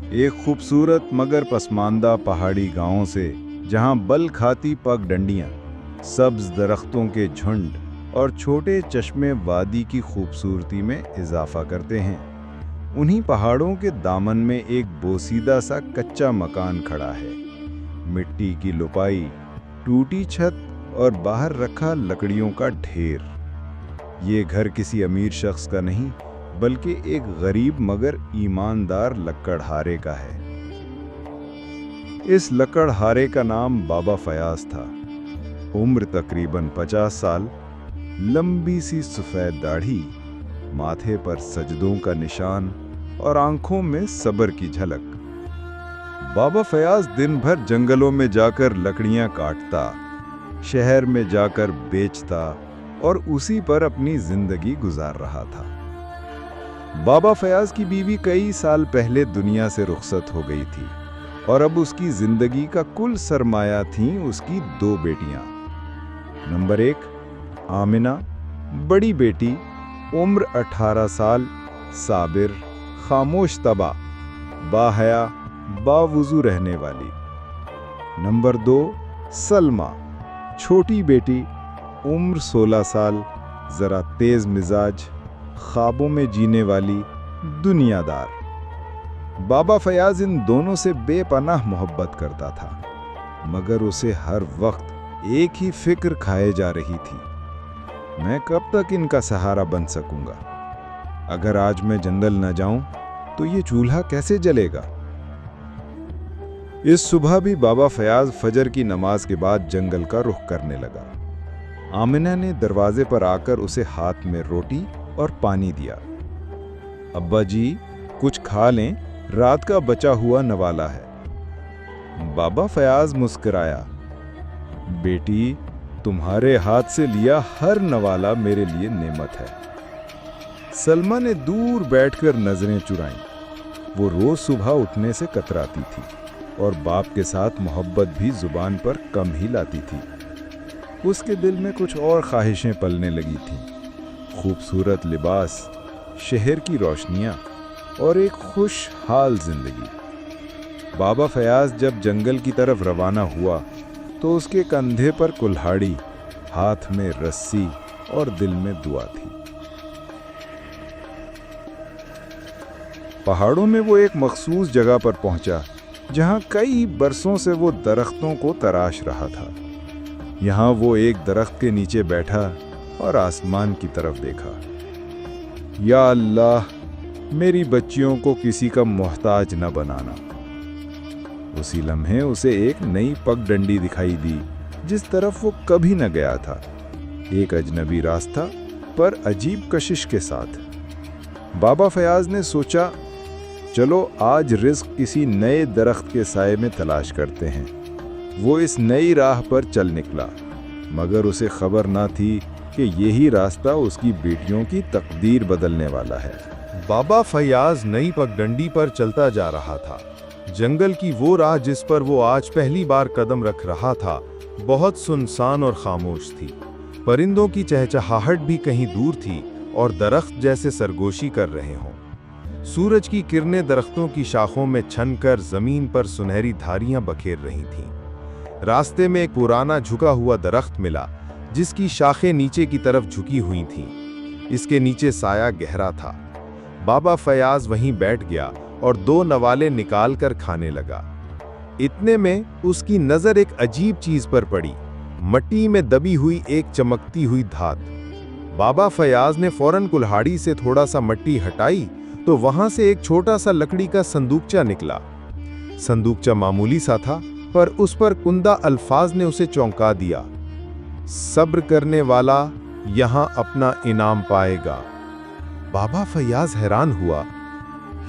एक खूबसूरत मगर पसमानदा पहाड़ी गांव से, जहां बल खाती पगडंडियां, सब्ज दरख्तों के झुंड और छोटे चश्मे वादी की खूबसूरती में इजाफा करते हैं। उन्हीं पहाड़ों के दामन में एक बोसीदा सा कच्चा मकान खड़ा है। मिट्टी की लुपाई, टूटी छत और बाहर रखा लकड़ियों का ढेर। ये घर किसी अमीर शख्स का नहीं, बल्कि एक गरीब मगर ईमानदार लकड़हारे का है। इस लकड़हारे का नाम बाबा फयाज था। उम्र तकरीबन 50 साल, लंबी सी सफेद दाढ़ी, माथे पर सजदों का निशान और आंखों में सब्र की झलक। बाबा फयाज दिन भर जंगलों में जाकर लकड़ियां काटता, शहर में जाकर बेचता और उसी पर अपनी जिंदगी गुजार रहा था। बाबा फयाज की बीवी कई साल पहले दुनिया से रुखसत हो गई थी और अब उसकी जिंदगी का कुल सरमाया थीं उसकी 2 बेटियां। नंबर 1 आमिना, बड़ी बेटी, उम्र 18 साल, साबिर, खामोश तबा, बाहया, बावुजू रहने वाली। नंबर 2 सलमा, छोटी बेटी, उम्र 16 साल, जरा तेज मिजाज, ख्वाबों में जीने वाली, दुनियादार। बाबा फयाज इन दोनों से बेपनाह मोहब्बत करता था, मगर उसे हर वक्त एक ही फिक्र खाए जा रही थी, मैं कब तक इनका सहारा बन सकूंगा? अगर आज मैं जंगल न जाऊं तो ये चूल्हा कैसे जलेगा? इस सुबह भी बाबा फयाज फजर की नमाज के बाद जंगल का रुख करने लगा। आमिना ने दरवाजे पर आकर उसे हाथ में रोटी और पानी दिया। अब्बा जी, कुछ खा लें, रात का बचा हुआ नवाला है। बाबा फयाज मुस्कुराया, बेटी, तुम्हारे हाथ से लिया हर नवाला मेरे लिए नेमत है। सलमा ने दूर बैठकर नजरें चुराईं। वो रोज सुबह उठने से कतराती थी और बाप के साथ मोहब्बत भी जुबान पर कम ही लाती थी। उसके दिल में कुछ और ख्वाहिशें पलने लगी थीं, खूबसूरत लिबास, शहर की रोशनियां और एक खुशहाल जिंदगी। बाबा फयाज जब जंगल की तरफ रवाना हुआ तो उसके कंधे पर कुल्हाड़ी, हाथ में रस्सी और दिल में दुआ थी। पहाड़ों में वो एक मखसूस जगह पर पहुंचा, जहां कई बरसों से वो दरख्तों को तराश रहा था। यहां वो एक दरख्त के नीचे बैठा और आसमान की तरफ देखा। या अल्लाह, मेरी बच्चियों को किसी का मोहताज न बनाना। उसी लम्हे उसे एक नई पगडंडी दिखाई दी, जिस तरफ वो कभी न गया था। एक अजनबी रास्ता, पर अजीब कशिश के साथ। बाबा फयाज ने सोचा, चलो आज रिस्क किसी नए दरख्त के साए में तलाश करते हैं। वो इस नई राह पर चल निकला, मगर उसे खबर ना थी कि यही रास्ता उसकी बेटियों की तकदीर बदलने वाला है। बाबा फयाज नई पगडंडी पर चलता जा रहा था। जंगल की वो राह जिस पर वो आज पहली बार कदम रख रहा था, बहुत सुनसान और खामोश थी। परिंदों की चहचहाहट भी कहीं दूर थी और दरख्त जैसे सरगोशी कर रहे हों। सूरज की किरणें दरख्तों की शाखों में छनकर जमीन पर सुनहरी धारियां बखेर रही थीं। रास्ते में एक पुराना झुका हुआ दरख्त मिला, जिसकी शाखें नीचे की तरफ झुकी हुई थीं। इसके नीचे साया गहरा था। बाबा फयाज वहीं बैठ गया और 2 नवाले निकालकर खाने लगा। इतने में उसकी नजर एक अजीब चीज पर पड़ी, मट्टी में दबी हुई एक चमकती हुई धात। बाबा फयाज ने फौरन कुल्हाड़ी से थोड़ा सा मट्टी हटाई तो वहां से एक छोटा सा लकड़ी का संदूकचा निकला। संदूकचा मामूली सा था, पर उस पर कुंदा अल्फाज ने उसे चौंका दिया, सब्र करने वाला यहां अपना इनाम पाएगा। बाबा फयाज हैरान हुआ,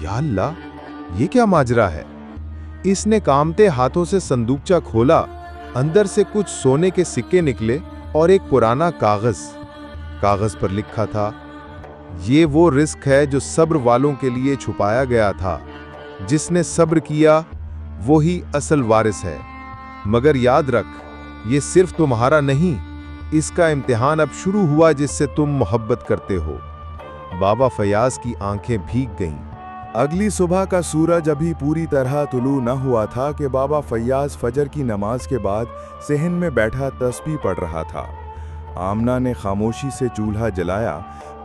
या अल्लाह, ये क्या माजरा है? इसने कांपते हाथों से संदूकचा खोला। अंदर से कुछ सोने के सिक्के निकले और एक पुराना कागज पर लिखा था, ये वो रिस्क है जो सब्र वालों के लिए छुपाया गया था। जिसने सब्र किया वही असल वारिस है। मगर याद रख, ये सिर्फ तुम्हारा नहीं, इसका इम्तिहान अब शुरू हुआ जिससे तुम मोहब्बत करते हो। बाबा फयाज की आंखें भीग गईं। अगली सुबह का सूरज अभी पूरी तरह तुलू न हुआ था कि बाबा फैयाज फजर की नमाज के बाद सेहन में बैठा तस्बीह पढ़ रहा था। आमना ने खामोशी से चूल्हा जलाया,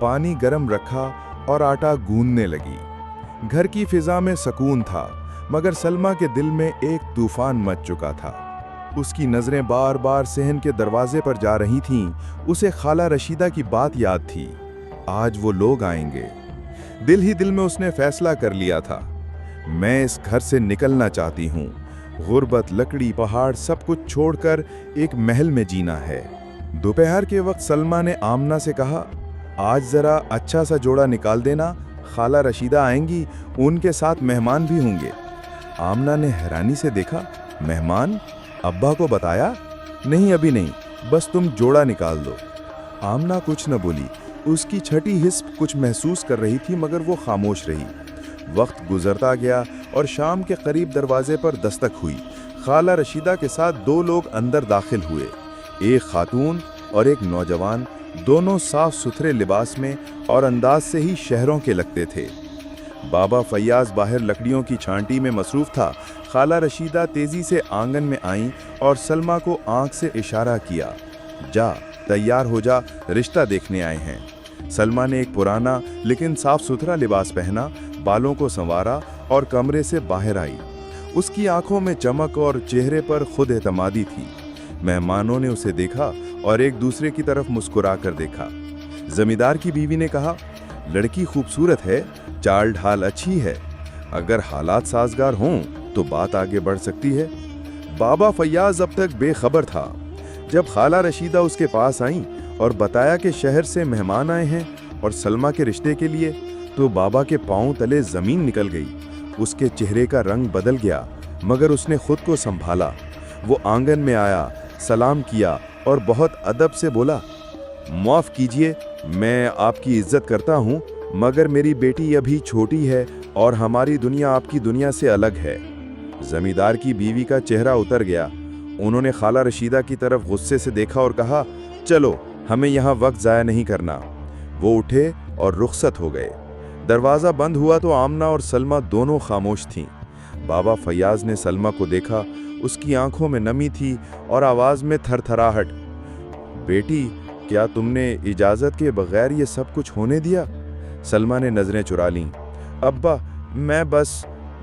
पानी गर्म रखा और आटा गूंदने लगी। घर की फिजा में सुकून था, मगर सलमा के दिल में एक तूफान मच चुका था। उसकी नजरें बार बार सेहन के दरवाजे पर जा रही थीं। उसे खाला रशीदा की बात याद थी, आज वो लोग आएंगे। दिल ही दिल में उसने फैसला कर लिया था, मैं इस घर से निकलना चाहती हूँ। गुर्बत, लकड़ी, पहाड़ सब कुछ छोड़कर एक महल में जीना है। दोपहर के वक्त सलमा ने आमना से कहा, आज जरा अच्छा सा जोड़ा निकाल देना, खाला रशीदा आएंगी, उनके साथ मेहमान भी होंगे। आमना ने हैरानी से देखा, मेहमान? अब्बा को बताया? नहीं, अभी नहीं, बस तुम जोड़ा निकाल दो। आमना कुछ न बोली। उसकी छठी हिस्स कुछ महसूस कर रही थी, मगर वो खामोश रही। वक्त गुजरता गया और शाम के करीब दरवाजे पर दस्तक हुई। खाला रशीदा के साथ 2 लोग अंदर दाखिल हुए, एक खातून और एक नौजवान, दोनों साफ सुथरे लिबास में और अंदाज से ही शहरों के लगते थे। बाबा फैयाज बाहर लकड़ियों की छांटी में मसरूफ था। खाला रशीदा तेजी से आंगन में आईं और सलमा को आंख से इशारा किया, जा तैयार हो जा, रिश्ता देखने आए हैं। सलमा ने एक पुराना लेकिन साफ सुथरा लिबास पहना, बालों को संवारा और कमरे से बाहर आई। उसकी आंखों में चमक और चेहरे पर खुद एतमादी थी। मेहमानों ने उसे देखा और एक दूसरे की तरफ मुस्कुरा कर देखा। जमींदार की बीवी ने कहा, लड़की खूबसूरत है, चाल ढाल अच्छी है, अगर हालात साजगार हों तो बात आगे बढ़ सकती है। बाबा फैयाज अब तक बेखबर था। जब खाला रशीदा उसके पास आईं और बताया कि शहर से मेहमान आए हैं और सलमा के रिश्ते के लिए, तो बाबा के पांव तले जमीन निकल गई। उसके चेहरे का रंग बदल गया, मगर उसने खुद को संभाला। वो आंगन में आया, सलाम किया और बहुत अदब से बोला, माफ़ कीजिए, मैं आपकी इज्जत करता हूँ, मगर मेरी बेटी अभी छोटी है और हमारी दुनिया आपकी दुनिया से अलग है। जमींदार की बीवी का चेहरा उतर गया। उन्होंने खाला रशीदा की तरफ गुस्से से देखा और कहा, चलो, हमें यहाँ वक्त ज़ाया नहीं करना। वो उठे और रुखसत हो गए। दरवाज़ा बंद हुआ तो आमना और सलमा दोनों खामोश थीं। बाबा फैयाज ने सलमा को देखा, उसकी आंखों में नमी थी और आवाज़ में थरथराहट। बेटी, क्या तुमने इजाज़त के बगैर ये सब कुछ होने दिया? सलमा ने नज़रें चुरा लीं। अब्बा,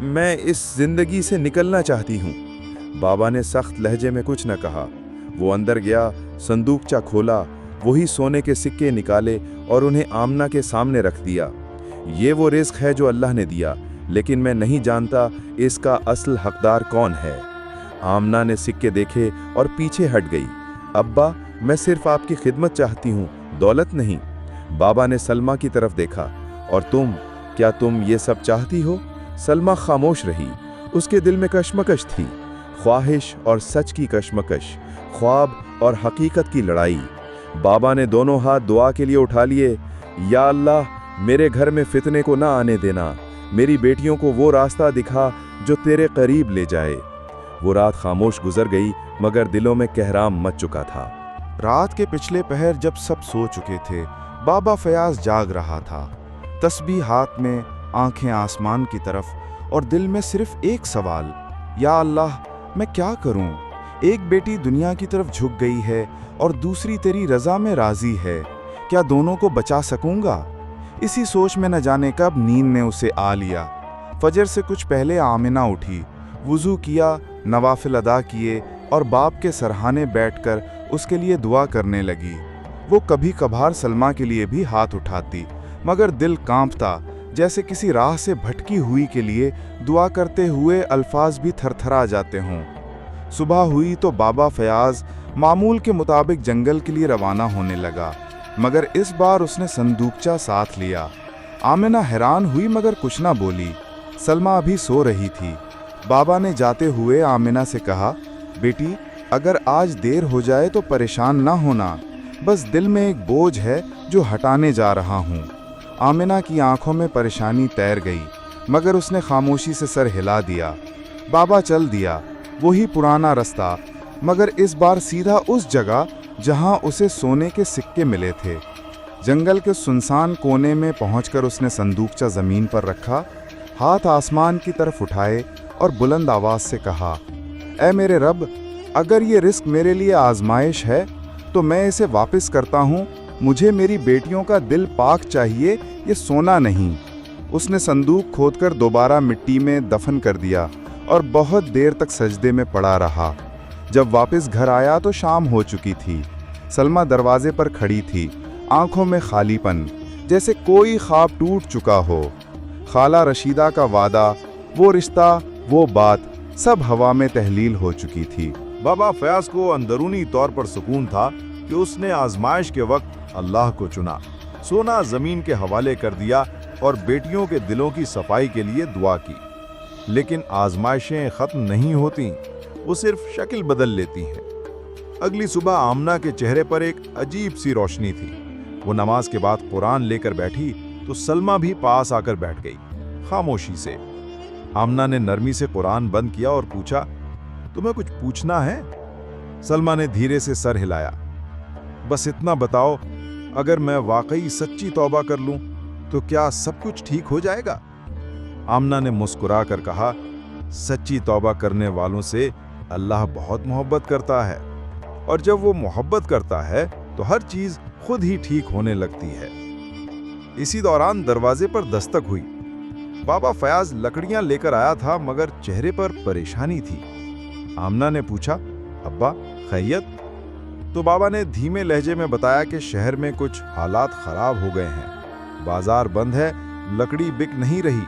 मैं इस ज़िंदगी से निकलना चाहती हूँ। बाबा ने सख्त लहजे में कुछ न कहा। वो अंदर गया, संदूकचा खोला, वही सोने के सिक्के निकाले और उन्हें आमना के सामने रख दिया। ये वो रिस्क है जो अल्लाह ने दिया, लेकिन मैं नहीं जानता इसका असल हकदार कौन है। आमना ने सिक्के देखे और पीछे हट गई। अब्बा, मैं सिर्फ आपकी खिदमत चाहती हूँ, दौलत नहीं। बाबा ने सलमा की तरफ देखा, और तुम, क्या तुम ये सब चाहती हो? सलमा खामोश रही। उसके दिल में कशमकश थी, ख्वाहिश और सच की कशमकश, ख्वाब और हकीकत की लड़ाई। बाबा ने दोनों हाथ दुआ के लिए उठा लिए। या अल्लाह, मेरे घर में फितने को ना आने देना, मेरी बेटियों को वो रास्ता दिखा जो तेरे करीब ले जाए। वो रात खामोश गुजर गई, मगर दिलों में कहराम मच चुका था। रात के पिछले पहर जब सब सो चुके थे, बाबा फयाज जाग रहा था, तस्बीह हाथ में, आंखें आसमान की तरफ, और दिल में सिर्फ एक सवाल, या अल्लाह, मैं क्या करूं? एक बेटी दुनिया की तरफ झुक गई है और दूसरी तेरी रजा में राजी है, क्या दोनों को बचा सकूंगा? इसी सोच में न जाने कब नींद ने उसे आ लिया। फजर से कुछ पहले आमिना उठी, वुज़ू किया, नवाफिल अदा किए और बाप के सरहाने बैठकर उसके लिए दुआ करने लगी। वो कभी कभार सलमा के लिए भी हाथ उठाती, मगर दिल कांपता, जैसे किसी राह से भटकी हुई के लिए दुआ करते हुए अल्फाज भी थरथरा जाते हों। सुबह हुई तो बाबा फयाज मामूल के मुताबिक जंगल के लिए रवाना होने लगा, मगर इस बार उसने संदूकचा साथ लिया। आमिना हैरान हुई मगर कुछ ना बोली। सलमा अभी सो रही थी। बाबा ने जाते हुए आमिना से कहा, बेटी, अगर आज देर हो जाए तो परेशान ना होना, बस दिल में एक बोझ है जो हटाने जा रहा हूँ। आमिना की आंखों में परेशानी तैर गई, मगर उसने खामोशी से सर हिला दिया। बाबा चल दिया, वही पुराना रास्ता, मगर इस बार सीधा उस जगह जहां उसे सोने के सिक्के मिले थे। जंगल के सुनसान कोने में पहुंचकर उसने संदूकचा जमीन पर रखा, ہاتھ آسمان کی طرف اٹھائے اور بلند آواز سے کہا، اے میرے رب، اگر یہ رزق میرے لیے آزمائش ہے تو میں اسے واپس کرتا ہوں۔ مجھے میری بیٹیوں کا دل پاک چاہیے، یہ سونا نہیں۔ اس نے صندوق کھود کر دوبارہ مٹی میں دفن کر دیا اور بہت دیر تک سجدے میں پڑا رہا۔ جب واپس گھر آیا تو شام ہو چکی تھی۔ سلمہ دروازے پر کھڑی تھی، آنکھوں میں خالی پن، جیسے کوئی خواب ٹوٹ چکا ہو۔ خالہ رشیدہ کا وعدہ، وہ رشتہ، وہ بات، سب ہوا میں تحلیل ہو چکی تھی۔ بابا فیاض کو اندرونی طور پر سکون تھا کہ اس نے آزمائش کے وقت اللہ کو چنا، سونا زمین کے حوالے کر دیا اور بیٹیوں کے دلوں کی صفائی کے لیے دعا کی۔ لیکن آزمائشیں ختم نہیں ہوتیں، وہ صرف شکل بدل لیتی ہیں۔ اگلی صبح آمنہ کے چہرے پر ایک عجیب سی روشنی تھی۔ وہ نماز کے بعد قرآن لے کر بیٹھی تو سلمہ بھی پاس آ کر بیٹھ گئی، خاموشی سے۔ آمنہ نے نرمی سے قرآن بند کیا اور پوچھا، تمہیں کچھ پوچھنا ہے؟ سلمہ نے دھیرے سے سر ہلایا۔ بس اتنا بتاؤ، اگر میں واقعی سچی توبہ کر لوں تو کیا سب کچھ ٹھیک ہو جائے گا؟ آمنہ نے مسکرا کر کہا، سچی توبہ کرنے والوں سے اللہ بہت محبت کرتا ہے، اور جب وہ محبت کرتا ہے تو ہر چیز خود ہی ٹھیک ہونے لگتی ہے۔ اسی دوران دروازے پر دستک ہوئی۔ بابا فیاض لکڑیاں لے کر آیا تھا، مگر چہرے پر پریشانی تھی۔ آمنہ نے پوچھا، ابا خیریت؟ تو بابا نے دھیمے لہجے میں بتایا کہ شہر میں کچھ حالات خراب ہو گئے ہیں، بازار بند ہے، لکڑی بک نہیں رہی،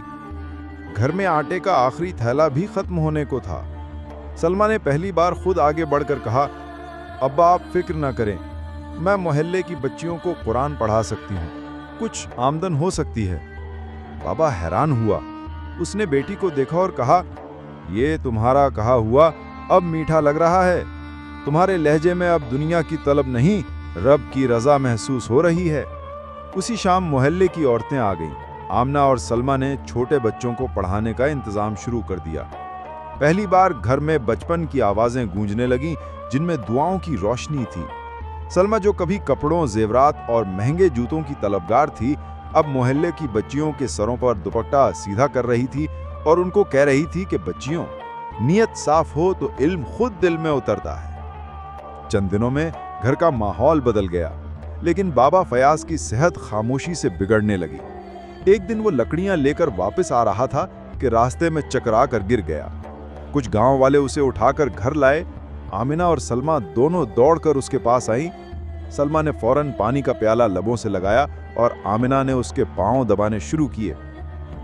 گھر میں آٹے کا آخری تھیلا بھی ختم ہونے کو تھا۔ سلمہ نے پہلی بار خود آگے بڑھ کر کہا، ابا آپ فکر نہ کریں، میں محلے کی بچیوں کو قرآن پڑھا سکتی ہوں، کچھ آمدن ہو سکتی ہے۔ بابا حیران ہوا، اس نے بیٹی کو دیکھا اور کہا، یہ تمہارا کہا ہوا اب میٹھا لگ رہا ہے، تمہارے لہجے میں اب دنیا کی طلب نہیں، رب کی رضا محسوس ہو رہی ہے۔ اسی شام محلے کی عورتیں آ گئیں۔ آمنہ اور سلمہ نے چھوٹے بچوں کو پڑھانے کا انتظام شروع کر دیا۔ پہلی بار گھر میں بچپن کی آوازیں گونجنے لگیں، جن میں دعاؤں کی روشنی تھی۔ سلمہ جو کبھی کپڑوں، زیورات اور مہنگے جوتوں کی طلبگار تھی، اب محلے کی بچیوں کے سروں پر دوپٹہ سیدھا کر رہی تھی اور ان کو کہہ رہی تھی کہ بچیوں، نیت صاف ہو تو علم خود دل میں اترتا ہے۔ چند دنوں میں گھر کا ماحول بدل گیا، لیکن بابا فیاض کی صحت خاموشی سے بگڑنے لگی۔ ایک دن وہ لکڑیاں لے کر واپس آ رہا تھا کہ راستے میں چکرا کر گر گیا۔ کچھ گاؤں والے اسے اٹھا کر گھر لائے۔ آمنہ اور سلمہ دونوں دوڑ کر اس کے پاس آئیں۔ سلمہ نے فوراً پانی کا پیالہ لبوں سے لگایا اور آمنہ نے اس کے پاؤں دبانے شروع کیے۔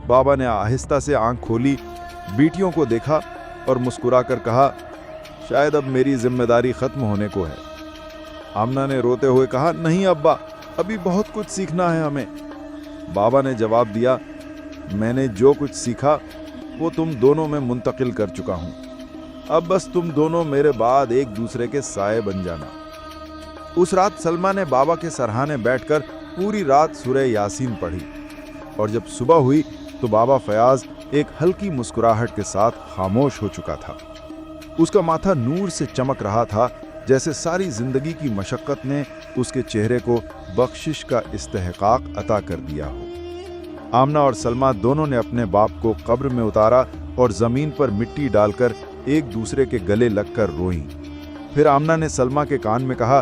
بابا نے آہستہ سے آنکھ کھولی، بیٹیوں کو دیکھا اور مسکرا کر کہا، شاید اب میری ذمہ داری ختم ہونے کو ہے۔ آمنہ نے روتے ہوئے کہا، نہیں ابا، ابھی بہت کچھ سیکھنا ہے ہمیں۔ بابا نے جواب دیا، میں نے جو کچھ سیکھا وہ تم دونوں میں منتقل کر چکا ہوں، اب بس تم دونوں میرے بعد ایک دوسرے کے سائے بن جانا۔ اس رات سلمہ نے بابا کے سرہانے بیٹھ کر پوری رات سورہ یاسین پڑھی، اور جب صبح ہوئی تو بابا فیاض ایک ہلکی مسکراہٹ کے ساتھ خاموش ہو چکا تھا۔ اس کا ماتھا نور سے چمک رہا تھا، جیسے ساری زندگی کی مشقت نے اس کے چہرے کو بخشش کا استحقاق عطا کر دیا ہو۔ آمنہ اور سلمہ دونوں نے اپنے باپ کو قبر میں اتارا اور زمین پر مٹی ڈال کر ایک دوسرے کے گلے لگ کر روئیں۔ پھر آمنہ نے سلمہ کے کان میں کہا،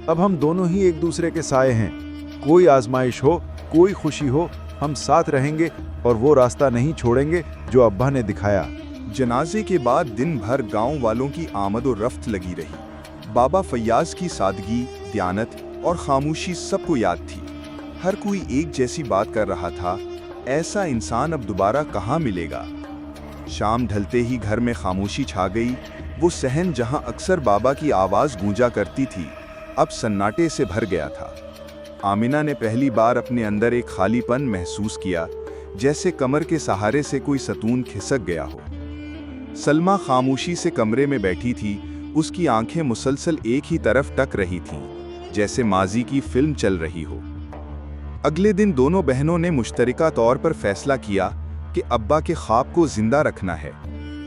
اب ہم دونوں ہی ایک دوسرے کے سائے ہیں، کوئی آزمائش ہو، کوئی خوشی ہو، ہم ساتھ رہیں گے اور وہ راستہ نہیں چھوڑیں گے جو ابا نے دکھایا۔ جنازے کے بعد دن بھر گاؤں والوں کی آمد و رفت لگی رہی۔ بابا فیاض کی سادگی، دیانت اور خاموشی سب کو یاد تھی۔ ہر کوئی ایک جیسی بات کر رہا تھا، ایسا انسان اب دوبارہ کہاں ملے گا۔ شام ڈھلتے ہی گھر میں خاموشی چھا گئی۔ وہ صحن جہاں اکثر بابا کی آواز گونجا کرتی تھی، اب سناٹے سے بھر گیا تھا۔ آمنہ نے پہلی بار اپنے اندر ایک خالی پن محسوس کیا، جیسے کمر کے سہارے سے کوئی ستون کھسک گیا ہو۔ سلمہ خاموشی سے کمرے میں بیٹھی تھی، اس کی آنکھیں مسلسل ایک ہی طرف ٹک رہی تھیں، جیسے ماضی کی فلم چل رہی ہو۔ اگلے دن دونوں بہنوں نے مشترکہ طور پر فیصلہ کیا کہ ابا کے خواب کو زندہ رکھنا ہے۔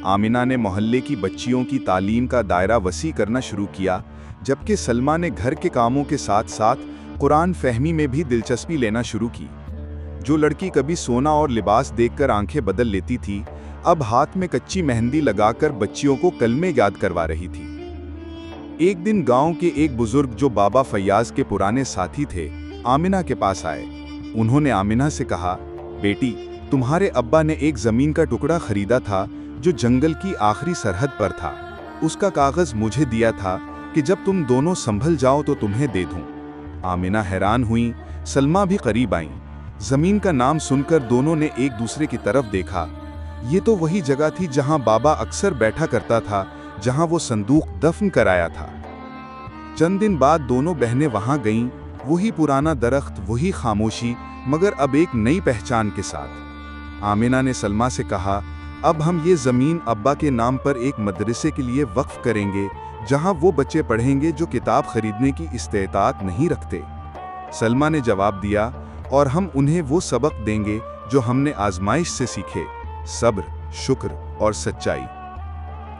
آمنہ نے محلے کی بچیوں کی تعلیم کا دائرہ وسیع کرنا شروع کیا، جبکہ سلمہ نے گھر کے کاموں کے ساتھ ساتھ قرآن فہمی میں بھی دلچسپی لینا شروع کی۔ जो लड़की कभी सोना और लिबास देखकर आंखें बदल लेती थी, अब हाथ में कच्ची मेहंदी लगाकर बच्चियों को कलमे याद करवा रही थी। एक दिन गांव के एक बुजुर्ग जो बाबा फैयाज के पुराने साथी थे, आमिना के पास आए। उन्होंने आमिना से कहा, बेटी, तुम्हारे अब्बा ने एक जमीन का टुकड़ा खरीदा था जो जंगल की आखिरी सरहद पर था। उसका कागज मुझे दिया था कि जब तुम दोनों संभल जाओ तो तुम्हें दे दूं। आमिना हैरान हुई, सलमा भी करीब आईं। जमीन का नाम सुनकर दोनों ने एक दूसरे की तरफ देखा। ये तो वही जगह थी जहां बाबा अक्सर बैठा करता था, जहां वो संदूक दफन कराया था। चंद दिन बाद दोनों बहनें वहां गईं, वही पुराना दरख्त, वही खामोशी, मगर अब एक नई पहचान के साथ। आमिना ने सलमा से कहा, अब हम ये जमीन अब्बा के नाम पर एक मदरसे के लिए वक्फ करेंगे, जहां वो बच्चे पढ़ेंगे जो किताब खरीदने की इस्तेताअत नहीं रखते। सलमा ने जवाब दिया, और हम उन्हें वो सबक देंगे जो हमने आजमाइश से सीखे, सब्र, शुक्र और सच्चाई।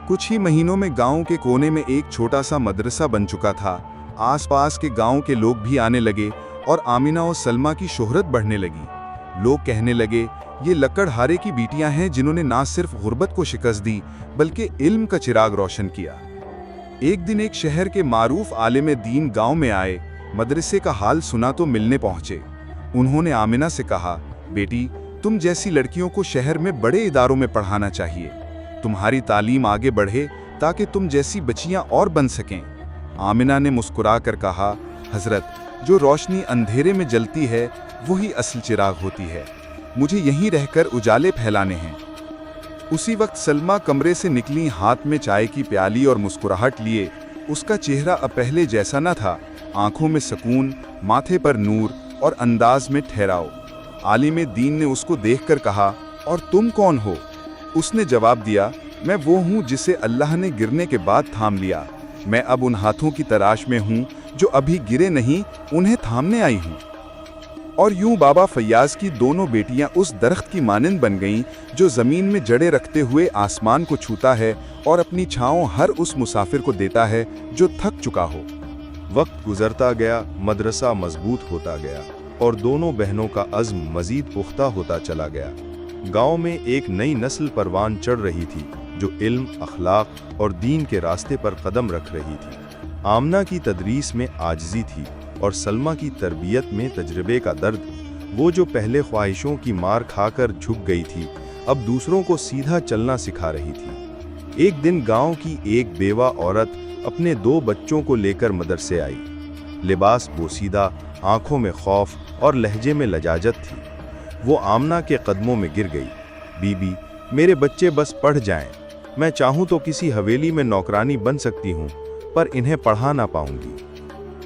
कुछ ही महीनों में गांव के कोने में एक छोटा सा मदरसा बन चुका था। आसपास के गांव के लोग भी आने लगे और आमिना और सलमा की शोहरत बढ़ने लगी। लोग कहने लगे, ये लकड़हारे की बेटियां हैं जिन्होंने ना सिर्फ गुर्बत को शिकस्त दी बल्कि इल्म का चिराग रोशन किया। एक दिन एक शहर के मारूफ आलिम दीन गांव में आए। मदरसे का हाल सुना तो मिलने पहुंचे। उन्होंने आमिना से कहा, बेटी, तुम जैसी लड़कियों को शहर में बड़े इदारों में पढ़ाना चाहिए। तुम्हारी तालीम आगे बढ़े ताकि तुम जैसी बच्चियां और बन सकें। आमिना ने मुस्कुरा कर कहा, हजरत, जो रोशनी अंधेरे में जलती है वही असल चिराग होती है। मुझे यहीं रहकर उजाले फैलाने हैं। उसी वक्त सलमा कमरे से निकली, हाथ में चाय की प्याली और मुस्कुराहट लिए। उसका चेहरा अब पहले जैसा न था, आंखों में सुकून, माथे पर नूर और अंदाज में ठहराव। आलिम दीन ने उसको देखकर कहा, और तुम कौन हो? उसने जवाब दिया, मैं वो हूँ जिसे अल्लाह ने गिरने के बाद थाम लिया। मैं अब उन हाथों की तलाश में हूँ जो अभी गिरे नहीं, उन्हें थामने आई हूँ। और यूं बाबा फैयाज की दोनों बेटियां उस दरख्त की मानंद बन गईं जो जमीन में जड़े रखते हुए आसमान को छूता है और अपनी छांव हर उस मुसाफिर को देता है जो थक चुका हो। वक्त गुजरता गया, मदरसा मजबूत होता गया और दोनों बहनों का अज़्म मजीद पुख्ता होता चला गया। गांव में एक नई नस्ल परवान चढ़ रही थी जो इल्म, अखलाक और दीन के रास्ते पर कदम रख रही थी। आमना की तदरीस में आजिज़ी थी और सलमा की तरबियत में तजर्बे का दर्द। वो जो पहले ख्वाहिशों की मार खाकर झुक गई थी, अब दूसरों को सीधा चलना सिखा रही थी। एक दिन गांव की एक बेवा औरत अपने 2 बच्चों को लेकर मदरसे आई। लिबास बोसीदा, आंखों में खौफ और लहजे में लजाजत थी। वो आमना के कदमों में गिर गई। बीबी, मेरे बच्चे बस पढ़ जाएं। मैं चाहूँ तो किसी हवेली में नौकरानी बन सकती हूँ, पर इन्हें पढ़ा ना पाऊंगी।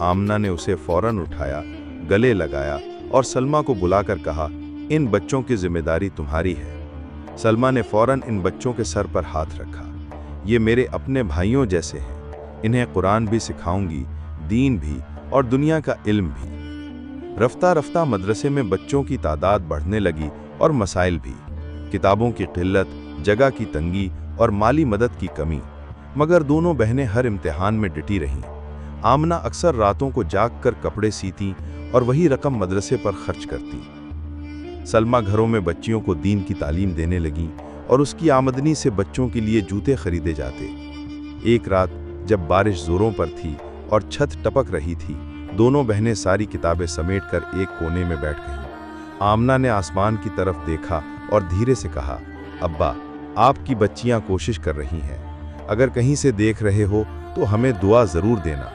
आमना ने उसे फौरन उठाया, गले लगाया और सलमा को बुलाकर कहा, इन बच्चों की जिम्मेदारी तुम्हारी है। सलमा ने फौरन इन बच्चों के सर पर हाथ रखा। ये मेरे अपने भाइयों जैसे हैं। इन्हें कुरान भी सिखाऊंगी, दीन भी और दुनिया का इल्म भी। रफ्ता रफ्ता मदरसे में बच्चों की तादाद बढ़ने लगी और मसाइल भी। किताबों की किल्लत, जगह की तंगी और माली मदद की कमी। मगर दोनों बहनें हर इम्तिहान में डटी रहीं। आमना अक्सर रातों को जागकर कपड़े सीती और वही रकम मदरसे पर खर्च करती। सलमा घरों में बच्चियों को दीन की तालीम देने लगी और उसकी आमदनी से बच्चों के लिए जूते खरीदे जाते। एक रात जब बारिश जोरों पर थी और छत टपक रही थी, दोनों बहनें सारी किताबें समेटकर एक कोने में बैठ गईं। आमना ने आसमान की तरफ देखा और धीरे से कहा, अब्बा, आपकी बच्चियां कोशिश कर रही हैं। अगर कहीं से देख रहे हो तो हमें दुआ जरूर देना।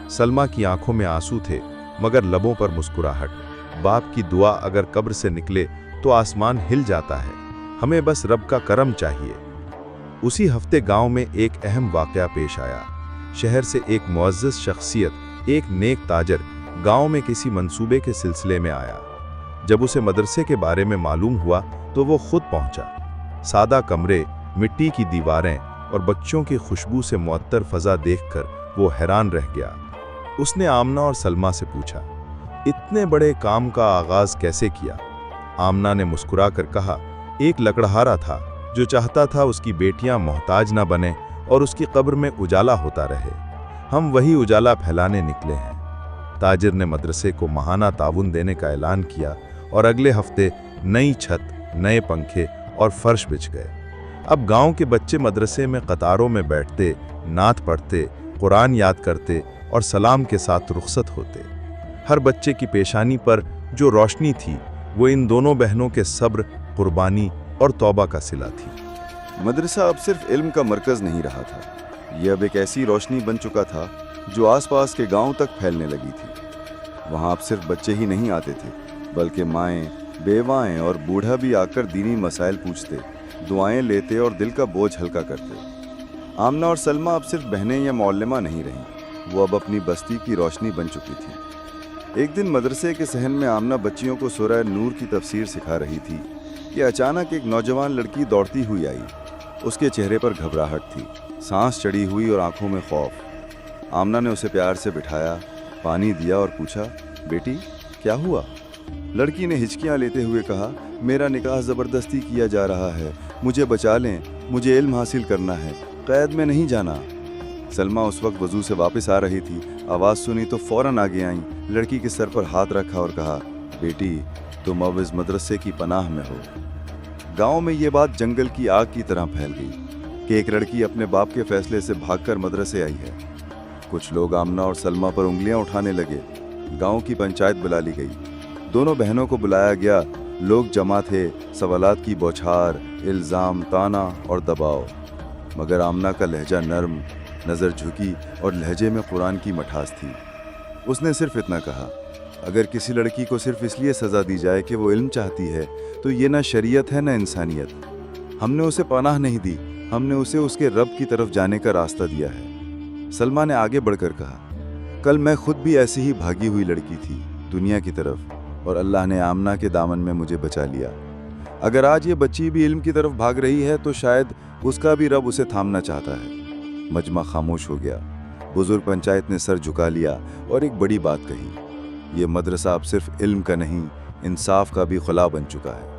सलमा की आंखों में आंसू थे मगर लबों पर मुस्कुराहट। बाप की दुआ अगर कब्र से निकले तो आसमान हिल जाता है। हमें बस रब का करम चाहिए। उसी हफ्ते गांव में एक अहम वाकया पेश आया। शहर से एक मुअज़्ज़ज़ शख्सियत, एक नेक ताजर, गांव में किसी मंसूबे के सिलसिले में आया। जब उसे मदरसे के बारे में मालूम हुआ तो वो खुद पहुंचा। सादा कमरे, मिट्टी की दीवारें और बच्चों की खुशबू से मुअत्तर फजा देखकर वो हैरान रह गया। उसने आमना और सलमा से पूछा, इतने बड़े काम का आगाज कैसे किया? आमना ने मुस्कुराकर कहा, एक लकड़हारा था जो चाहता था उसकी बेटियां मोहताज ना बने और उसकी कब्र में उजाला होता रहे। हम वही उजाला फैलाने निकले हैं। ताजिर ने मदरसे को माहाना ताउन देने का ऐलान किया और अगले हफ्ते नई छत, नए पंखे और फर्श बिछ गए। अब गांव के बच्चे मदरसे में कतारों में बैठते, नात पढ़ते, कुरान याद करते और सलाम के साथ रुखसत होते। हर बच्चे की पेशानी पर जो रोशनी थी वो इन दोनों बहनों के सब्र, कुर्बानी और तौबा का सिला थी। मदरसा अब सिर्फ इल्म का मरकज नहीं रहा था, ये अब एक ऐसी रोशनी बन चुका था जो आसपास के गांव तक फैलने लगी थी। वहां अब सिर्फ बच्चे ही नहीं आते थे, बल्कि माएँ, बेवाएँ और बूढ़ा भी आकर दीनी मसाइल पूछते, दुआएं लेते और दिल का बोझ हल्का करते। आमना और सलमा अब सिर्फ बहनें या मौलमा नहीं रहीं, वो अब अपनी बस्ती की रोशनी बन चुकी थी। एक दिन मदरसे के सहन में आमना बच्चियों को सूरह नूर की तफसीर सिखा रही थी कि अचानक एक नौजवान लड़की दौड़ती हुई आई। उसके चेहरे पर घबराहट थी, सांस चढ़ी हुई और आंखों में खौफ। आमना ने उसे प्यार से बिठाया, पानी दिया और पूछा, बेटी क्या हुआ? लड़की ने हिचकियां लेते हुए कहा, मेरा निकाह ज़बरदस्ती किया जा रहा है, मुझे बचा लें, मुझे इल्म हासिल करना है, कैद में नहीं जाना। सलमा उस वक्त वजू से वापस आ रही थी, आवाज़ सुनी तो फौरन आगे आईं, लड़की के सर पर हाथ रखा और कहा, बेटी तुम अब इस मदरसे की पनाह में हो। गांव में ये बात जंगल की आग की तरह फैल गई कि एक लड़की अपने बाप के फैसले से भागकर मदरसे आई है। कुछ लोग आमना और सलमा पर उंगलियां उठाने लगे। गांव की पंचायत बुला ली गई, दोनों बहनों को बुलाया गया। लोग जमा थे, सवालात की बौछार, इल्ज़ाम, ताना और दबाव। मगर आमना का लहजा नरम, नज़र झुकी और लहजे में कुरान की मठास थी। उसने सिर्फ इतना कहा, अगर किसी लड़की को सिर्फ इसलिए सज़ा दी जाए कि वो इल्म चाहती है तो ये ना शरीयत है ना इंसानियत। हमने उसे पनाह नहीं दी, हमने उसे उसके रब की तरफ जाने का रास्ता दिया है। सलमा ने आगे बढ़कर कहा, कल मैं खुद भी ऐसी ही भागी हुई लड़की थी दुनिया की तरफ, और अल्लाह ने आमना के दामन में मुझे बचा लिया। अगर आज ये बच्ची भी इल्म की तरफ भाग रही है तो शायद उसका भी रब उसे थामना चाहता है। मजमा खामोश हो गया। बुजुर्ग पंचायत ने सर झुका लिया और एक बड़ी बात कही, ये मदरसा अब सिर्फ इल्म का नहीं, इंसाफ का भी खुला बन चुका है।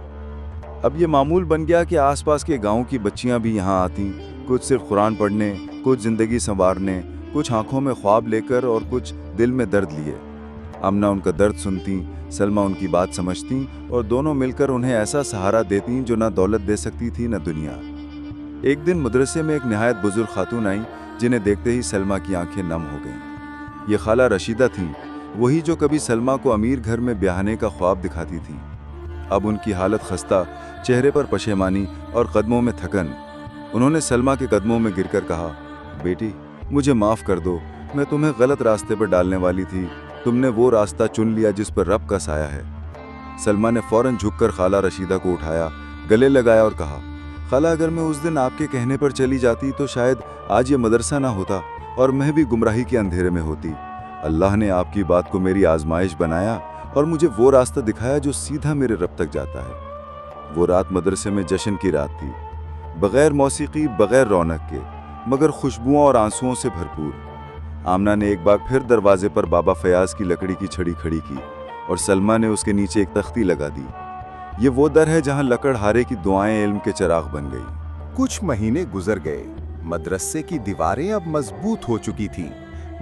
अब ये मामूल बन गया कि आसपास के गाँव की बच्चियाँ भी यहाँ आती, कुछ सिर्फ कुरान पढ़ने, कुछ ज़िंदगी संवारने, कुछ आंखों में ख्वाब लेकर और कुछ दिल में दर्द लिए। आमना उनका दर्द सुनती, सलमा उनकी बात समझती और दोनों मिलकर उन्हें ऐसा सहारा देती जो ना दौलत दे सकती थी ना दुनिया। एक दिन मदरसे में एक निहायत बुजुर्ग खातून आई, जिन्हें देखते ही सलमा की आंखें नम हो गईं। ये खाला रशीदा थीं, वही जो कभी सलमा को अमीर घर में ब्याहने का ख्वाब दिखाती थी। अब उनकी हालत खस्ता, चेहरे पर पशेमानी और कदमों में थकन। उन्होंने सलमा के कदमों में गिरकर कहा, बेटी मुझे माफ़ कर दो, मैं तुम्हें गलत रास्ते पर डालने वाली थी, तुमने वो रास्ता चुन लिया जिस पर रब का साया है। सलमा ने फौरन झुककर खाला रशीदा को उठाया, गले लगाया और कहा, खाला अगर मैं उस दिन आपके कहने पर चली जाती तो शायद आज ये मदरसा ना होता और मैं भी गुमराही के अंधेरे में होती। अल्लाह ने आपकी बात को मेरी आजमाइश बनाया और मुझे वो रास्ता दिखाया जो सीधा मेरे रब तक जाता है। वो रात मदरसे में जश्न की रात थी, बगैर मौसीकी, बगैर रौनक के, मगर खुशबुओं और आंसुओं से भरपूर। आमना ने एक बार फिर दरवाजे पर बाबा फयाज की लकड़ी की छड़ी खड़ी की और सलमा ने उसके नीचे एक तख्ती लगा दी। ये वो दर है जहां लकड़हारे की दुआएं इल्म के चिराग बन गई। कुछ महीने गुजर गए। मदरसे की दीवारें अब मजबूत हो चुकी थीं,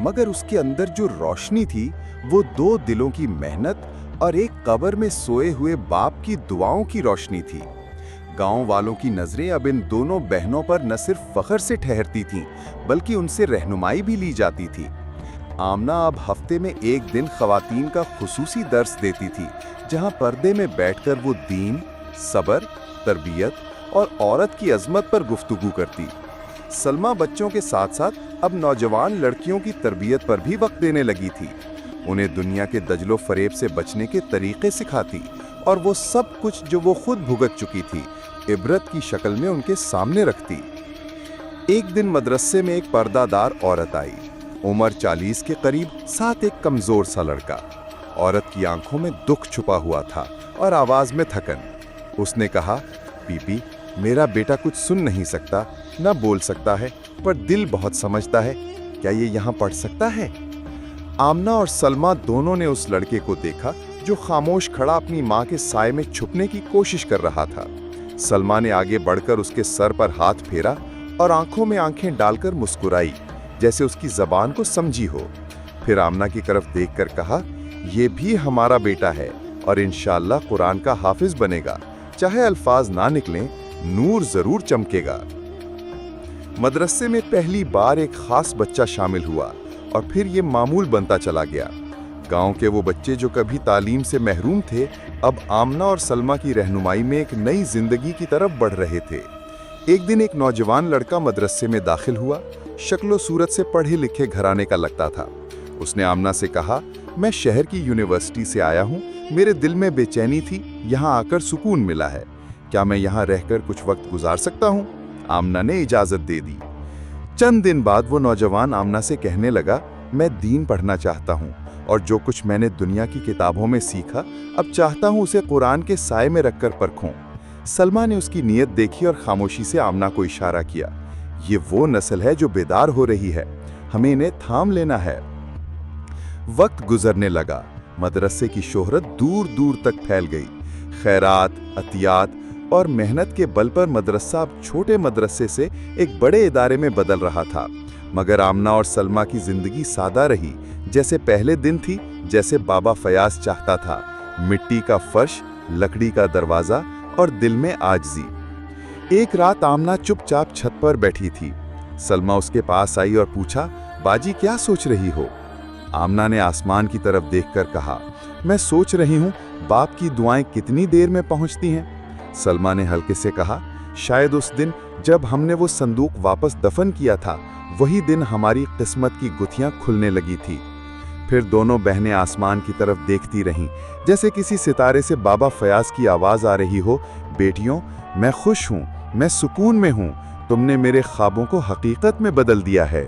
मगर उसके अंदर जो रोशनी थी वो दो दिलों की मेहनत और एक कब्र में सोए हुए बाप की दुआओं की रोशनी थी। गांव वालों की नजरें अब इन दोनों बहनों पर न सिर्फ फख्र से ठहरती थीं, बल्कि उनसे रहनुमाई भी ली जाती थी। आमना अब हफ्ते में एक दिन खवातीन का खुसूसी दर्स देती थी, जहां पर्दे में बैठकर वो दीन, सब्र, तरबियत और औरत की अजमत पर गुफ्तगू करती। सलमा बच्चों के साथ साथ अब नौजवान लड़कियों की तरबियत पर भी वक्त देने लगी थी। उन्हें दुनिया के दजलो फरेब से बचने के तरीके सिखाती और वो सब कुछ जो वो खुद भुगत चुकी थी इबरत की शक्ल में उनके सामने रखती। एक दिन मदरसे में एक पर्दादार औरत आई, उम्र 40 के करीब, साथ एक कमजोर सा लड़का। औरत की आंखों में दुख छुपा हुआ था और आवाज में थकन। उसने कहा, बीबी मेरा बेटा कुछ सुन नहीं सकता, न बोल सकता है, पर दिल बहुत समझता है, क्या ये यहाँ पढ़ सकता है? आमना और सलमा दोनों ने उस लड़के को देखा जो खामोश खड़ा अपनी माँ के साए में छुपने की कोशिश कर रहा था। सलमा ने आगे बढ़कर उसके सर पर हाथ फेरा और आंखों में आंखें डालकर मुस्कुराई, जैसे उसकी जबान को समझी हो। फिर आमना की तरफ देखकर कहा, ये भी हमारा बेटा है, और इंशाअल्लाह कुरान का हाफिज बनेगा। चाहे अल्फाज ना निकलें, नूर जरूर चमकेगा। मदरसे में पहली बार एक खास बच्चा शामिल हुआ और फिर ये मामूल बनता चला गया। गांव के वो बच्चे जो कभी तालीम से महरूम थे, अब आमना और सलमा की रहनुमाई में एक नई जिंदगी की तरफ बढ़ रहे थे। एक दिन एक नौजवान लड़का मदरसे में दाखिल हुआ। शक्लो सूरत से पढ़े लिखे घराने का लगता था। उसने आमना से कहा, मैं शहर की यूनिवर्सिटी से आया हूँ, मेरे दिल में बेचैनी थी, यहाँ आकर सुकून मिला है। क्या मैं यहाँ रहकर कुछ वक्त गुजार सकता हूँ? आमना ने इजाज़त दे दी। चंद दिन बाद वो नौजवान आमना से कहने लगा, मैं दीन पढ़ना चाहता हूँ और जो कुछ मैंने दुनिया की किताबों में सीखा, अब चाहता हूँ उसे कुरान के साए में रखकर परखूं। सलमा ने उसकी नीयत देखी और खामोशी से आमना को इशारा किया। ये वो नस्ल है जो बेदार हो रही है, हमें इन्हें थाम लेना है। वक्त गुजरने लगा। मदरसे की शोहरत दूर दूर तक फैल गई। खैरात, अतियात और मेहनत के बल पर मदरसा अब छोटे मदरसे से एक बड़े इदारे में बदल रहा था। मगर आमना और सलमा की जिंदगी सादा रही, जैसे पहले दिन थी, जैसे बाबा फयाज चाहता था। मिट्टी का फर्श, लकड़ी का दरवाजा और दिल में आजिज़ी। एक रात आमना चुपचाप छत पर बैठी थी। सलमा उसके पास आई और पूछा, बाजी क्या सोच रही हो? आमना ने आसमान की तरफ देखकर कहा, मैं सोच रही हूँ बाप की दुआएं कितनी देर में पहुँचती हैं। सलमा ने हल्के से कहा, शायद उस दिन जब हमने वो संदूक वापस दफन किया था, वही दिन हमारी किस्मत की गुत्थियां खुलने लगी थी। फिर दोनों बहनें आसमान की तरफ देखती रहीं, जैसे किसी सितारे से बाबा फयाज की आवाज आ रही हो, बेटियों, मैं खुश हूँ, मैं सुकून में हूँ, तुमने मेरे ख्वाबों को हकीकत में बदल दिया है।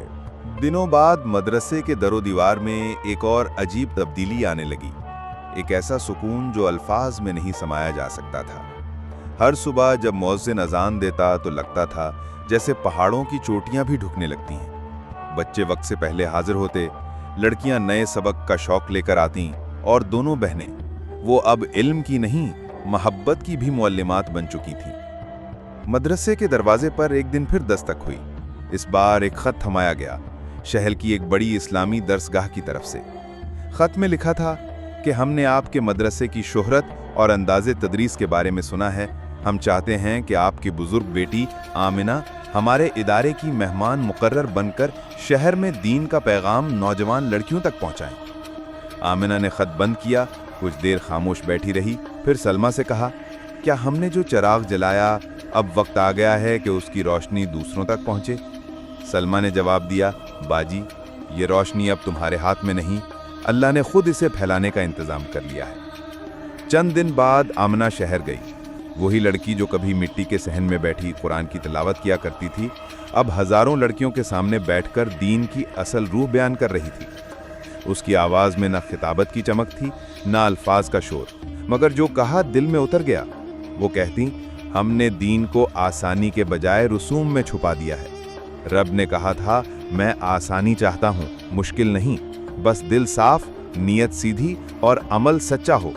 दिनों बाद मदरसे के दरो दीवार में एक और अजीब तब्दीली आने लगी। एक ऐसा सुकून जो अल्फाज में नहीं समाया जा सकता था। हर सुबह जब मुअज्जिन अजान देता तो लगता था जैसे पहाड़ों की चोटियां भी ढुकने लगती हैं। बच्चे वक्त से पहले हाजिर होते, लड़कियां नए सबक का शौक लेकर आतीं और दोनों बहनें, वो अब इल्म की नहीं, मोहब्बत की भी मुअल्लिमात बन चुकी थीं। मदरसे के दरवाजे पर एक दिन फिर दस्तक हुई। इस बार एक खत थमाया गया, शहर की एक बड़ी इस्लामी दरसगाह की तरफ से। खत में लिखा था कि हमने आपके मदरसे की शोहरत और अंदाज़े तदरीस के बारे में सुना है। हम चाहते हैं कि आपकी बुजुर्ग बेटी आमिना हमारे इदारे की मेहमान मुकर्रर बनकर शहर में दीन का पैगाम नौजवान लड़कियों तक पहुंचाएं। आमिना ने खत बंद किया, कुछ देर खामोश बैठी रही, फिर सलमा से कहा, क्या हमने जो चिराग जलाया, अब वक्त आ गया है कि उसकी रोशनी दूसरों तक पहुंचे? सलमा ने जवाब दिया, बाजी, ये रोशनी अब तुम्हारे हाथ में नहीं, अल्लाह ने खुद इसे फैलाने का इंतजाम कर लिया है। चंद दिन बाद आमना शहर गई। वही लड़की जो कभी मिट्टी के सहन में बैठी कुरान की तिलावत किया करती थी, अब हजारों लड़कियों के सामने बैठकर दीन की असल रूह बयान कर रही थी। उसकी आवाज में न खिताबत की चमक थी, न अल्फाज का शोर, मगर जो कहा दिल में उतर गया। वो कहती, हमने दीन को आसानी के बजाय रसूम में छुपा दिया है। रब ने कहा था, मैं आसानी चाहता हूँ, मुश्किल नहीं, बस दिल साफ, नीयत सीधी और अमल सच्चा हो।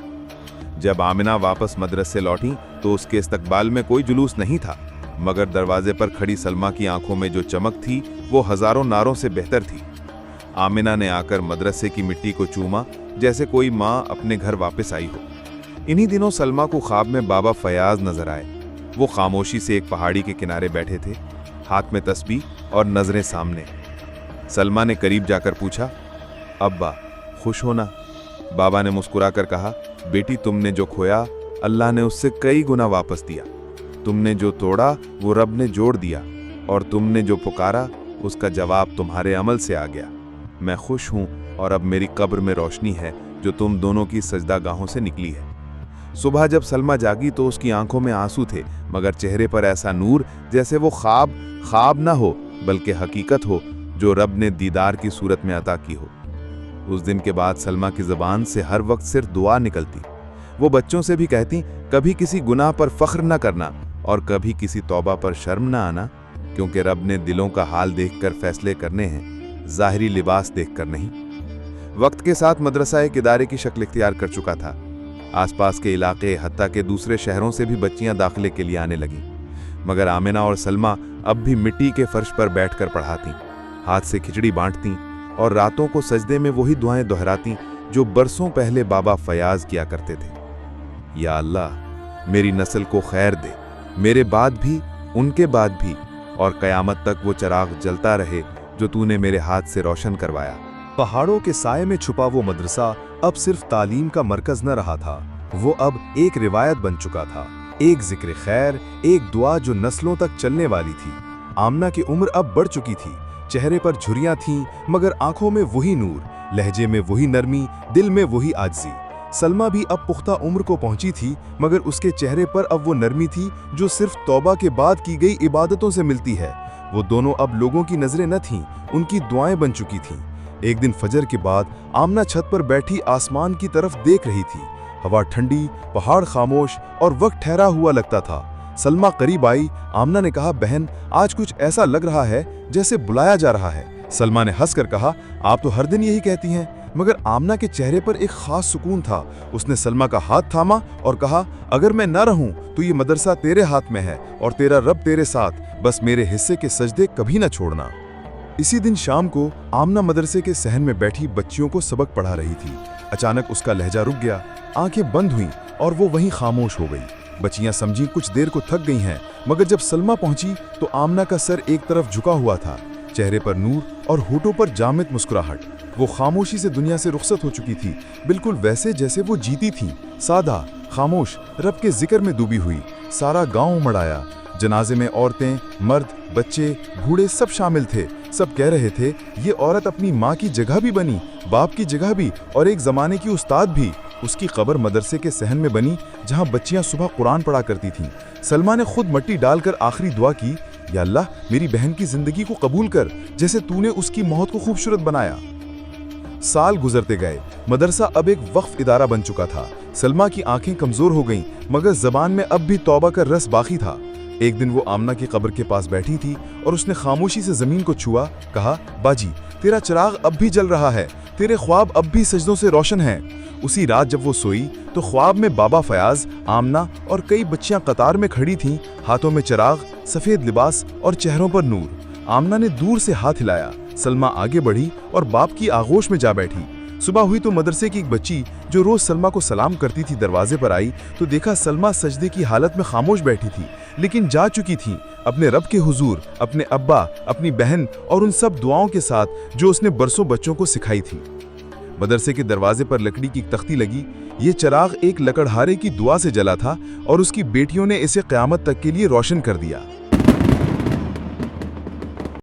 जब आमिना वापस मदरसे लौटी तो उसके इस्तकबाल में कोई जुलूस नहीं था, मगर दरवाजे पर खड़ी सलमा की आंखों में जो चमक थी वो हजारों नारों से बेहतर थी। आमिना ने आकर मदरसे की मिट्टी को चूमा, जैसे कोई माँ अपने घर वापस आई हो। इन्हीं दिनों सलमा को ख्वाब में बाबा फयाज नजर आए। वो खामोशी से एक पहाड़ी के किनारे बैठे थे, हाथ में तस्बीह और नजरें सामने। सलमा ने करीब जाकर पूछा, अब्बा खुश हो ना? बाबा ने मुस्कुराकर कहा, बेटी, तुमने जो खोया अल्लाह ने उससे कई गुना वापस दिया। तुमने जो तोड़ा वो रब ने जोड़ दिया, और तुमने जो पुकारा उसका जवाब तुम्हारे अमल से आ गया। मैं खुश हूँ और अब मेरी कब्र में रोशनी है जो तुम दोनों की सजदा गाहों से निकली है। सुबह जब सलमा जागी तो उसकी आंखों में आंसू थे, मगर चेहरे पर ऐसा नूर जैसे वो ख्वाब न हो बल्कि हकीकत हो जो रब ने दीदार की सूरत में अता की हो। उस दिन के बाद सलमा की ज़बान से हर वक्त सिर्फ दुआ निकलती। वो बच्चों से भी कहती, कभी किसी गुनाह पर फख्र न करना और कभी किसी तौबा पर शर्म न आना, क्योंकि रब ने दिलों का हाल देखकर फैसले करने हैं, ज़ाहिरी लिबास देखकर नहीं। वक्त के साथ मदरसा एक इदारे की शक्ल इख्तियार कर चुका था। आसपास के इलाके, हत्ता के दूसरे शहरों से भी बच्चियां दाखिले के लिए आने लगीं, मगर आमिना और सलमा अब भी मिट्टी के फर्श पर बैठकर पढ़ाती, हाथ से खिचड़ी बांटती और रातों को सजदे में वही दुआएं दोहराती जो बरसों पहले बाबा फयाज किया करते थे। या अल्लाह मेरी नस्ल को खैर दे, मेरे बाद भी, उनके बाद भी, और क़यामत तक वो चिराग जलता रहे जो तूने मेरे हाथ से रोशन करवाया। पहाड़ों के साए में छुपा वो मदरसा अब सिर्फ तालीम का मरकज न रहा था, वो अब एक रिवायत बन चुका था, एक जिक्र खैर, एक दुआ जो नस्लों तक चलने वाली थी। आमना की उम्र अब बढ़ चुकी थी, चेहरे पर झुर्रियां थीं, मगर आंखों में वही नूर, लहजे में वही नरमी, दिल में वही आजिज़ी। सलमा भी अब पुख्ता उम्र को पहुंची थी, मगर उसके चेहरे पर अब वो नरमी थी जो सिर्फ तौबा के बाद की गई इबादतों से मिलती है। वो दोनों अब लोगों की नजरें न थीं, उनकी दुआएं बन चुकी थीं। एक दिन फजर के बाद आमना छत पर बैठी आसमान की तरफ देख रही थी। हवा ठंडी, पहाड़ खामोश और वक्त ठहरा हुआ लगता था। सलमा करीब आई। आमना ने कहा, बहन, आज कुछ ऐसा लग रहा है जैसे बुलाया जा रहा है। सलमा ने हंसकर कहा, आप तो हर दिन यही कहती हैं। मगर आमना के चेहरे पर एक खास सुकून था। उसने सलमा का हाथ थामा और कहा, अगर मैं न रहूं तो ये मदरसा तेरे हाथ में है और तेरा रब तेरे साथ, बस मेरे हिस्से के सजदे कभी न छोड़ना। इसी दिन शाम को आमना मदरसे के सहन में बैठी बच्चियों को सबक पढ़ा रही थी। अचानक उसका लहजा रुक गया, आंखें बंद हुईं और वो वहीं खामोश हो गई। बच्चियां समझी कुछ देर को थक गई हैं, मगर जब सलमा पहुंची तो आमना का सर एक तरफ झुका हुआ था, चेहरे पर नूर और होठों पर जामिद मुस्कुराहट। वो खामोशी से दुनिया से रुखसत हो चुकी थी, बिल्कुल वैसे जैसे वो जीती थी, सादा, खामोश, रब के जिक्र में डूबी हुई। सारा गांव उमड़ आया। जनाजे में औरतें, मर्द, बच्चे, बूढ़े सब शामिल थे। सब कह रहे थे, ये औरत अपनी माँ की जगह भी बनी, बाप की जगह भी, और एक ज़माने की उस्ताद भी। उसकी कब्र मदरसे के सहन में बनी, जहाँ बच्चियाँ सुबह कुरान पढ़ा करती थीं। सलमा ने खुद मट्टी डालकर आखिरी दुआ की, या अल्लाह मेरी बहन की जिंदगी को कबूल कर, जैसे तूने उसकी मौत को खूबसूरत बनाया। साल गुजरते गए। मदरसा अब एक वक्फ इदारा बन चुका था। सलमा की आंखें कमजोर हो गईं, मगर जबान में अब भी तौबा का रस बाकी था। एक दिन वो आमना की कब्र के पास बैठी थी और उसने खामोशी से जमीन को छुआ, कहा, बाजी, तेरा चिराग अब भी जल रहा है, तेरे ख्वाब अब भी सजदों से रोशन हैं। उसी रात जब वो सोई तो ख्वाब में बाबा फयाज, आमना और कई बच्चियां कतार में खड़ी थीं, हाथों में चिराग, सफेद लिबास और चेहरों पर नूर। आमना ने दूर से हाथ हिलाया। सलमा आगे बढ़ी और बाप की आगोश में जा बैठी। सुबह हुई तो मदरसे की एक बच्ची जो रोज सलमा को सलाम करती थी दरवाजे पर आई तो देखा सलमा सजदे की हालत में खामोश बैठी थी, लेकिन जा चुकी थी अपने रब के हुजूर, अपने अब्बा, अपनी बहन और उन सब दुआओं के साथ जो उसने बरसों बच्चों को सिखाई थी। मदरसे के दरवाजे पर लकड़ी की तख्ती लगी। ये चिराग एक लकड़हारे की दुआ से जला था और उसकी बेटियों ने इसे क़यामत तक के लिए रोशन कर दिया।